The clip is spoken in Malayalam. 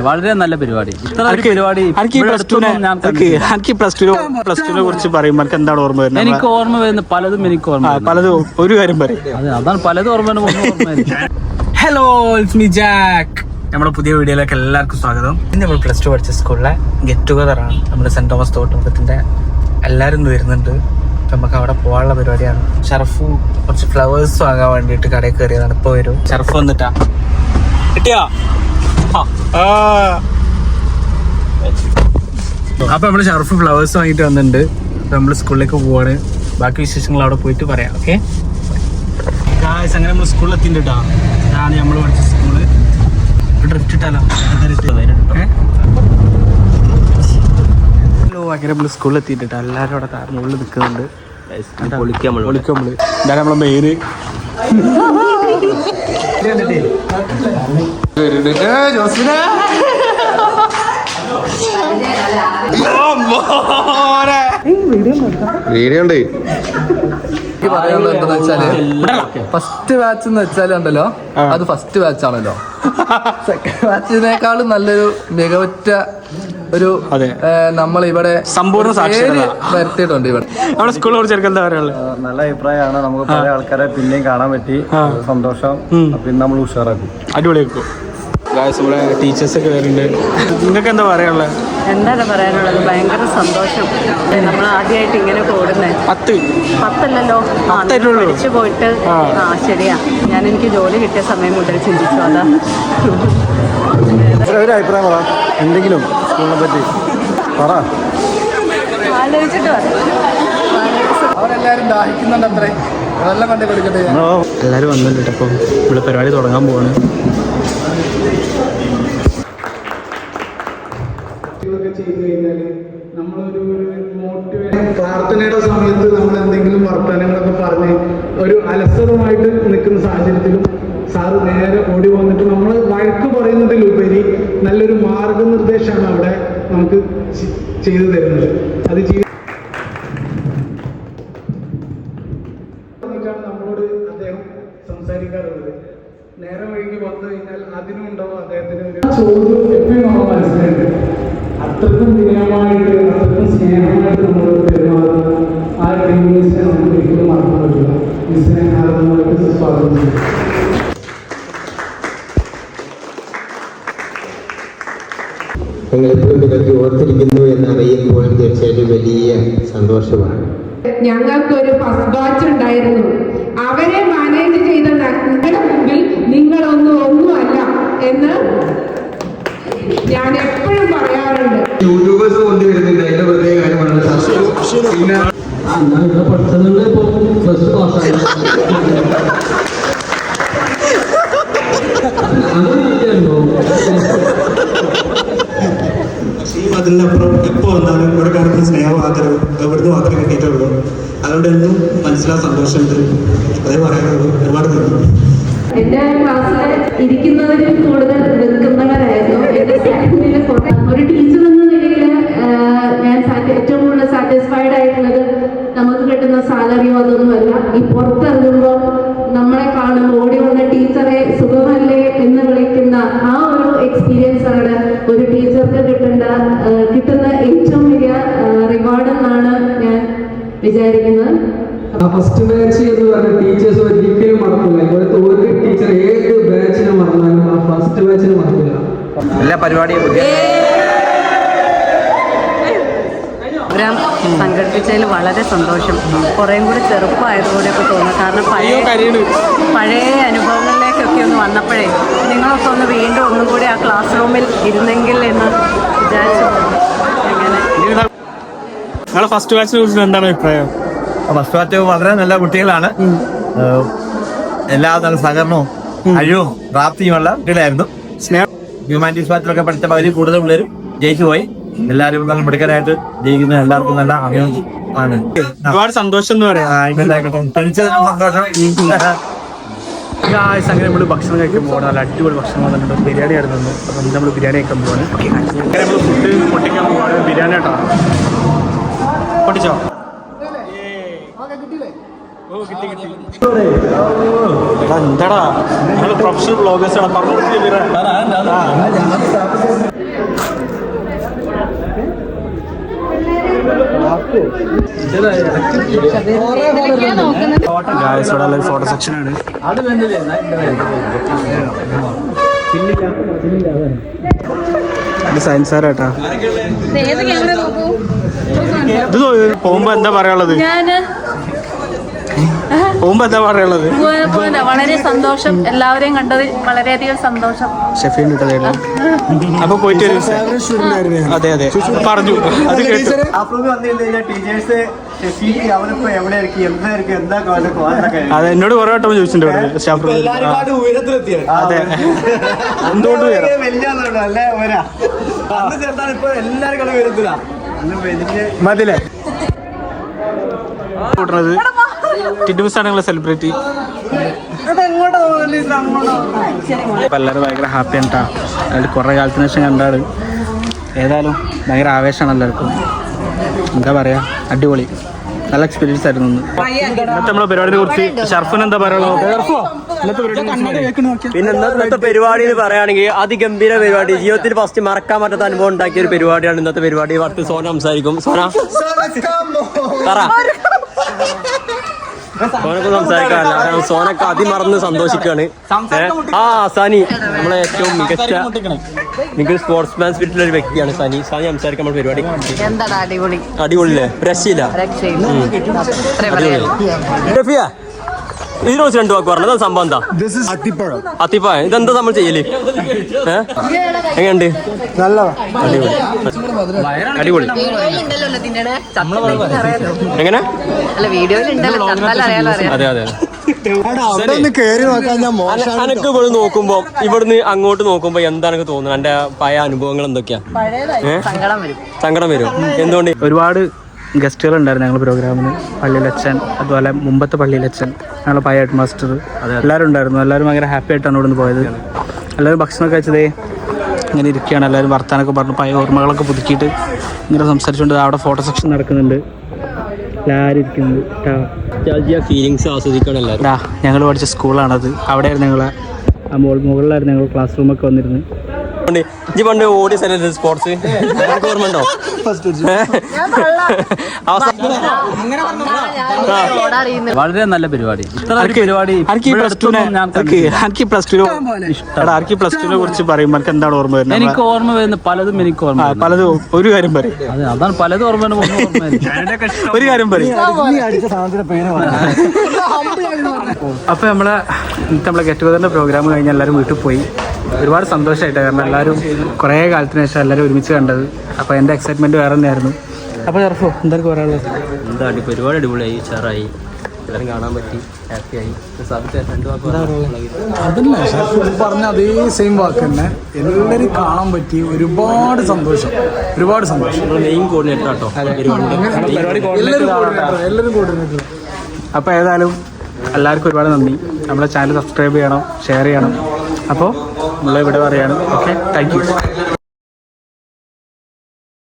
വളരെ നല്ല പരിപാടി. കുറിച്ച് പറയുമ്പോൾ എന്താണ് ഓർമ്മ വരുന്നത്? എനിക്ക് ഓർമ്മ വരുന്നത് പലതും ഒരു കാര്യം പറയും. അതാണ് പലതും ഓർമ്മ. Hello, it's me Jack. നമ്മുടെ പുതിയ വീഡിയോയിലേക്ക് എല്ലാവർക്കും സ്വാഗതം. ഇന്ന് നമ്മൾ +2 പഠിച്ച സ്കൂളിലെ ഗെറ്റ് ടുഗദർ ആണ്. നമ്മുടെ സെന്റ് തോമസ് തോട്ടുമുഖത്തിന്റെ എല്ലാവരും വരുന്നുണ്ട്. നമുക്ക് അവിടെ പോകാനുള്ള പരിപാടിയാണ്. ഷറഫു കുറച്ച് ഫ്ലവേഴ്സ് വാങ്ങാൻ വേണ്ടിയിട്ട് കടയിൽ കയറിയതാണ്. ഇപ്പോൾ വരും. ഷറഫ് വന്നിട്ടാ കിട്ടിയാ. അപ്പൊ നമ്മള് ഷറഫ് ഫ്ലവേഴ്സ് വാങ്ങിയിട്ട് വന്നിട്ടുണ്ട്. അപ്പൊ നമ്മള് സ്കൂളിലേക്ക് പോവാണ്. ബാക്കി വിശേഷങ്ങൾ അവിടെ പോയിട്ട് പറയാം. ഓക്കെ, അങ്ങനെ നമ്മൾ സ്കൂളിൽ എത്തിയിട്ടാ. ഇതാണ് നമ്മൾ പഠിച്ച സ്കൂള്. ഡ്രിഫ്റ്റ് ഇട്ടാലോ? അങ്ങനെ നമ്മള് സ്കൂളിൽ എത്തിയിട്ടാ. എല്ലാവരും അവിടെ മുകളിൽ നിൽക്കുന്നുണ്ട്. ഇതാണ് നമ്മളെ മെയിന്. വീഡിയോ ഉണ്ട്. പറയാനുള്ളത് എന്താന്ന് വെച്ചാല് ഫസ്റ്റ് ബാച്ച് എന്ന് വെച്ചാല് ഉണ്ടല്ലോ, അത് ഫസ്റ്റ് ബാച്ച് ആണല്ലോ. സെക്കൻഡ് ബാച്ചിനേക്കാളും നല്ലൊരു മികവുറ്റ ഒരു നമ്മളിവിടെ സമ്പൂർണ്ണ സാക്ഷരത വരുത്തിയിട്ടുണ്ട്. ഇവിടെ നമ്മുടെ സ്കൂളിനെ കുറിച്ച് എന്താ പറയാനുള്ളത്? നല്ല അഭിപ്രായമാണ്. നമുക്ക് പല ആൾക്കാരെ പിന്നെയും കാണാൻ പറ്റി. സന്തോഷം. പിന്നെ നമ്മൾ ഉഷാറാക്കും. അടിപൊളിയാക്കും. നമ്മുടെ ടീച്ചേഴ്സ് ഒക്കെ വരുന്നുണ്ട്. നിങ്ങൾക്ക് എന്താ പറയാനുള്ളത്? എന്താണ് പറയാനുള്ളത്? ഭയങ്കര സന്തോഷം. നമ്മൾ ആദ്യമായിട്ട് ഇങ്ങനെ കൂടുന്നത്. 10 പഠിച്ചു പോയിട്ട്. ശരിയാ, ഞാൻ എനിക്ക് ജോലി കിട്ടിയ സമയം മുതൽ ചിന്തിച്ചു. അതാ ഒരു അഭിപ്രായം പറ, എന്തെങ്കിലും സ്കൂളിനെ പറ്റി പറ. ആലോചിച്ചിട്ട് അവരെല്ലാരും ദാഹിക്കുന്നുണ്ട്. അത്രേ വെള്ളം കണ്ടു കൊടുക്കട്ടെ. എല്ലാവരും വന്നിട്ടുണ്ട്. അപ്പം ഇവിടെ പരിപാടി തുടങ്ങാൻ പോവാണ്. പ്രാർത്ഥനയുടെ സമയത്ത് നമ്മൾ എന്തെങ്കിലും വർത്തമാനങ്ങളൊക്കെ പറഞ്ഞ് ഒരു അലസതമായിട്ട് നിൽക്കുന്ന സാഹചര്യത്തിലും സാറ് നേരെ ഓടി വന്നിട്ട് നമ്മൾ വഴക്ക് പറയുന്നതിലുപരി നല്ലൊരു മാർഗനിർദ്ദേശമാണ് അവിടെ നമുക്ക് ചെയ്തു തരുന്നത്. അത് നമ്മളോട് അദ്ദേഹം സംസാരിക്കാറുള്ളത്. നേരം വൈകി വന്നു കഴിഞ്ഞാൽ അതിനും ഉണ്ടാവും അദ്ദേഹത്തിന് ഒരു ചോദ്യം എപ്പോഴും നമ്മൾ മനസ്സിലുണ്ട്. അത്രക്കും വിനയമായിട്ട് അത്രക്കും സ്നേഹമായിട്ട് നമ്മളോട് പെരുമാറുന്ന ആ ടീമിനെ നമുക്ക് ഒരിക്കലും മറക്കാൻ പറ്റില്ല. മിസ്സിനെ ആദ്യമായിട്ട് സ്വാഗതം ചെയ്യും. നിങ്ങൾ എപ്പോഴും ഇതൊക്കെ ഓർത്തിരിക്കുന്നു എന്നറിയുമ്പോൾ തീർച്ചയായിട്ടും വലിയ സന്തോഷമാണ്. ഞങ്ങൾക്കൊരു ഫസ്റ്റ് ബാച്ച് ഉണ്ടായിരുന്നു. അവരെ മാനേജ് ചെയ്ത നിങ്ങളുടെ മുമ്പിൽ ഒന്നുമല്ല എന്ന് ഞാൻ എപ്പോഴും പറയാറുണ്ട്. യൂട്യൂബേഴ്സ് കൊണ്ടുവരുന്നുണ്ട്. അതിന്റെ പ്രത്യേക കാര്യമാണ്. പിന്നെ പഠിച്ചതുകൊണ്ട് ഇപ്പോൾ പ്ലസ് ടു പാസ്സായി. അതിനപ്പുറം എപ്പോൾ വന്നാലും ഇവിടെ കാണുന്ന സ്നേഹം ആദരവ് എവിടുന്ന് മാത്രമേ കിട്ടിയിട്ടുള്ളൂ. അതുകൊണ്ട് എന്നും മനസ്സിലാ സന്തോഷമുണ്ട്. അതേ പറയാനുള്ളൂ. ഒരുപാട് നന്ദി. എന്റെ ക്ലാസ്സിൽ ഇരിക്കുന്നവരിൽ കൂടുതൽ നിൽക്കുന്നവരായിരുന്നു. ഒരു ടീച്ചർ എന്ന നിലയിൽ ഞാൻ ഏറ്റവും കൂടുതൽ സാറ്റിസ്ഫൈഡ് ആയിട്ടുള്ളത് നമുക്ക് കിട്ടുന്ന സാലറിയോ അതൊന്നുമല്ല. ഈ പുറത്തിറങ്ങുമ്പോൾ നമ്മളെ കാണുമ്പോൾ ഓടി വന്ന ടീച്ചറെ സുഖമല്ലേ എന്ന് വിളിക്കുന്ന ആ ഒരു എക്സ്പീരിയൻസ് ആണ് ഒരു ടീച്ചർക്ക് കിട്ടുന്ന ഏറ്റവും വലിയ റിവാർഡ് എന്നാണ് ഞാൻ വിചാരിക്കുന്നത്. ഫസ്റ്റ് ബാച്ച് എന്ന് പറഞ്ഞ ടീച്ചേഴ്സ് ഒരിക്കലും മറക്കില്ല. ഇവിടുത്തെ ഒരു ടീച്ചർ ഏത് ബാച്ചിനെ മറന്നാലും ആ ഫസ്റ്റ് ബാച്ചിനെ മറക്കില്ല. എല്ലാ പരിപാടിയും പ്രോഗ്രാം സംഘടിപ്പിച്ചതിൽ വളരെ സന്തോഷം. കുറേയും കൂടി ചെറുപ്പമായതുകൂടെയൊക്കെ തോന്നുന്നു. കാരണം പഴയ അനുഭവങ്ങളിലേക്കൊക്കെ ഒന്ന് വന്നപ്പോഴേ നിങ്ങളൊക്കെ ഒന്ന് വീണ്ടും ഒന്നും കൂടി ആ ക്ലാസ് റൂമിൽ ഇരുന്നെങ്കിൽ എന്ന് വിചാരിച്ചു. നിങ്ങളെ ഫസ്റ്റ് ബാച്ചിനെ കുറിച്ച് എന്താണ് അഭിപ്രായം? ഫസ്റ്റ് ബാച്ച് വളരെ നല്ല കുട്ടികളാണ്. എല്ലാ നല്ല സഹകരണവും കഴിവും പ്രാപ്തിയുമുള്ള കുട്ടികളായിരുന്നു. ഹ്യൂമാനിറ്റീസ് ബാച്ചിലൊക്കെ പഠിച്ച പകുതി കൂടുതൽ പിള്ളേരും ജയിച്ചു പോയി. എല്ലാവരും നല്ല മിടുക്കരായിട്ട് ജയിക്കുന്ന എല്ലാവർക്കും നല്ല അഭിനന്ദനം ആണ്. ഒരുപാട് സന്തോഷം എന്ന് പറയാം. അങ്ങനെ നമ്മൾ ഭക്ഷണം കഴിക്കാൻ പോകണം. നല്ല അടിപൊളി ഭക്ഷണം വന്നിട്ടുണ്ട്. ബിരിയാണി ആയിരുന്നു. അപ്പം നമ്മൾ ബിരിയാണി കഴിക്കാൻ പോവാണ്. നമ്മൾ ഫുഡ് പൊട്ടിക്കാൻ പോവാണ്. ബിരിയാണി ആയിട്ടാണ് പൊട്ടിച്ചോ? എന്താടാ നിങ്ങൾ പ്രൊഫഷണൽ ബ്ലോഗേഴ്സ് ആണ് പറഞ്ഞു ഫോട്ടോ സെക്ഷൻ ആണ്. സയൻസ് സാറാട്ടാ. ഇത് പോകുമ്പോ എന്താ പറയാനുള്ളത്? പോകുമ്പോ എന്താ പറയാനുള്ളത്? വളരെ സന്തോഷം, എല്ലാവരെയും കണ്ടതിൽ വളരെയധികം സന്തോഷം. ഷെഫീൻ കിട്ടതേ അപ്പൊ പോയിട്ട് അതെ അതെ പറഞ്ഞു. അത് അതെ എന്നോട് കുറെ വട്ടം ചോദിച്ചിട്ടുണ്ട് സ്റ്റാഫ് റൂമിൽ. അതെ എന്തുകൊണ്ട് മതിലേ കൂട്ടണത് ടിഡുമിസാണ് ഞങ്ങളെ സെലിബ്രിറ്റി. അപ്പം എല്ലാവരും ഭയങ്കര ഹാപ്പിയാണ് കേട്ടോ. അതിൽ കുറേ കാലത്തിന് ശേഷം കണ്ടാണ്. ഏതായാലും ഭയങ്കര ആവേശമാണ് എല്ലാവർക്കും. എന്താ പറയുക, അടിപൊളി നല്ല എക്സ്പീരിയൻസ് ആയിരുന്നു. ഇന്നത്തെ നമ്മളെ പരിപാടിയെ കുറിച്ച് ഷർഫിന് എന്താ പറയുള്ളത്? പിന്നെ ഇന്നത്തെ പരിപാടി എന്ന് പറയുകയാണെങ്കിൽ അതിഗംഭീര പരിപാടി, ജീവിതത്തിൽ ഫസ്റ്റ് മറക്കാൻ പറ്റാത്ത അനുഭവം ഉണ്ടാക്കിയ ഒരു പരിപാടിയാണ് ഇന്നത്തെ പരിപാടി. അടുത്ത് സോന സംസാരിക്കും. സോനക്ക് സംസാരിക്കാനല്ല, കാരണം സോനക്ക് അതിമറന്ന് സന്തോഷിക്കാണ്. സനി നമ്മളെ ഏറ്റവും മികച്ച സ്പോർട്സ്മാൻ സ്പിരിറ്റുള്ള ഒരു വ്യക്തിയാണ് സനി. സനി സംസാരിക്കാൻ നമ്മുടെ പരിപാടി അടിപൊളിയല്ലേ? രക്ഷയില്ല. ഇതിനോട് രണ്ടു വാക്ക് പറഞ്ഞത് സംഭവം എന്താ? അത്തിപ്പഴം. ഇതെന്താ നമ്മൾ ചെയ്യല്? എങ്ങനെയുണ്ട്? അടിപൊളി. എങ്ങനെ? അതെ അതെ. അനക്ക് ഇവിടെ നോക്കുമ്പോ ഇവിടുന്ന് അങ്ങോട്ട് നോക്കുമ്പോ എന്താണ് എനിക്ക് തോന്നുന്നത്? എന്റെ പഴയ അനുഭവങ്ങൾ എന്തൊക്കെയാ? സങ്കടം വരും. എന്തുകൊണ്ട്? ഒരുപാട് ഗസ്റ്റുകൾ ഉണ്ടായിരുന്നു ഞങ്ങൾ പ്രോഗ്രാമിന്. പള്ളിയിലച്ഛൻ, അതുപോലെ മുമ്പത്തെ പള്ളിയിലച്ഛൻ, ഞങ്ങളുടെ പഴയ ഹെഡ് മാസ്റ്റർ, എല്ലാവരും ഉണ്ടായിരുന്നു. എല്ലാവരും ഭയങ്കര ഹാപ്പി ആയിട്ടാണ് ഇവിടെ നിന്ന് പോയത്. എല്ലാവരും ഭക്ഷണമൊക്കെ കഴിച്ചതേ ഇങ്ങനെ ഇരിക്കുകയാണ്. എല്ലാവരും വർത്താനൊക്കെ പറഞ്ഞു പഴയ ഓർമ്മകളൊക്കെ പുതുക്കിയിട്ട് ഇങ്ങനെ സംസാരിച്ചുകൊണ്ട് അവിടെ ഫോട്ടോ സെക്ഷൻ നടക്കുന്നുണ്ട്. എല്ലാവരും ഇരിക്കുന്നുണ്ട്. ഫീലിങ്സ് ആസ്വദിക്കണം. ഞങ്ങൾ പഠിച്ച സ്കൂളാണത്. അവിടെയായിരുന്നു ഞങ്ങളെ മുകളിലായിരുന്നു ഞങ്ങൾ ക്ലാസ് റൂമൊക്കെ വന്നിരുന്നു. പണ്ട് ഓടിയ സ്ഥലത്ത് സ്പോർട്സ് ഓർമ്മ ഉണ്ടോ? വളരെ നല്ല പരിപാടി. പ്ലസ് ടുവിനെ കുറിച്ച് പറയുമ്പോൾ എനിക്ക് എന്താണ് ഓർമ്മ വരുന്നത്? എനിക്ക് ഓർമ്മ വരുന്ന പലതും എനിക്ക് ഓർമ്മ. പലതും ഒരു കാര്യം പറയും. അതാണ് പലതും ഓർമ്മ. ഒരു കാര്യം പറയും. അപ്പൊ നമ്മളെ ഗെറ്റ് ടുഗദറിന്റെ പ്രോഗ്രാം കഴിഞ്ഞ് എല്ലാവരും വീട്ടിൽ പോയി. ഒരുപാട് സന്തോഷമായിട്ടാണ്, കാരണം എല്ലാവരും കുറേ കാലത്തിന് ശേഷം എല്ലാവരും ഒരുമിച്ച് കണ്ടത്. അപ്പോൾ എൻ്റെ എക്സൈറ്റ്മെൻറ്റ് വേറെ തന്നെയായിരുന്നു. അപ്പോൾ ചെറുപ്പോ എന്തൊക്കെ പറയാനുള്ളത്? എന്താ പരിപാടി അടിപൊളിയായി, ഉഷാറായി, എല്ലാവരും കാണാൻ പറ്റി, ഹാപ്പിയായി. അതല്ല പറഞ്ഞ അതേ സെയിം വാക്ക് തന്നെ, എല്ലാവരും കാണാൻ പറ്റി. ഒരുപാട് സന്തോഷം, ഒരുപാട് സന്തോഷം. മെയിൻ കോർഡിനേറ്റർ കേട്ടോ എല്ലാവരും കോർഡിനേറ്റർ. അപ്പോൾ ഏതായാലും എല്ലാവർക്കും ഒരുപാട് നന്ദി. നമ്മുടെ ചാനൽ സബ്സ്ക്രൈബ് ചെയ്യണം, ഷെയർ ചെയ്യണം. അപ്പോൾ നമ്മളിവിടെ പറയാണ്. Okay, thank you.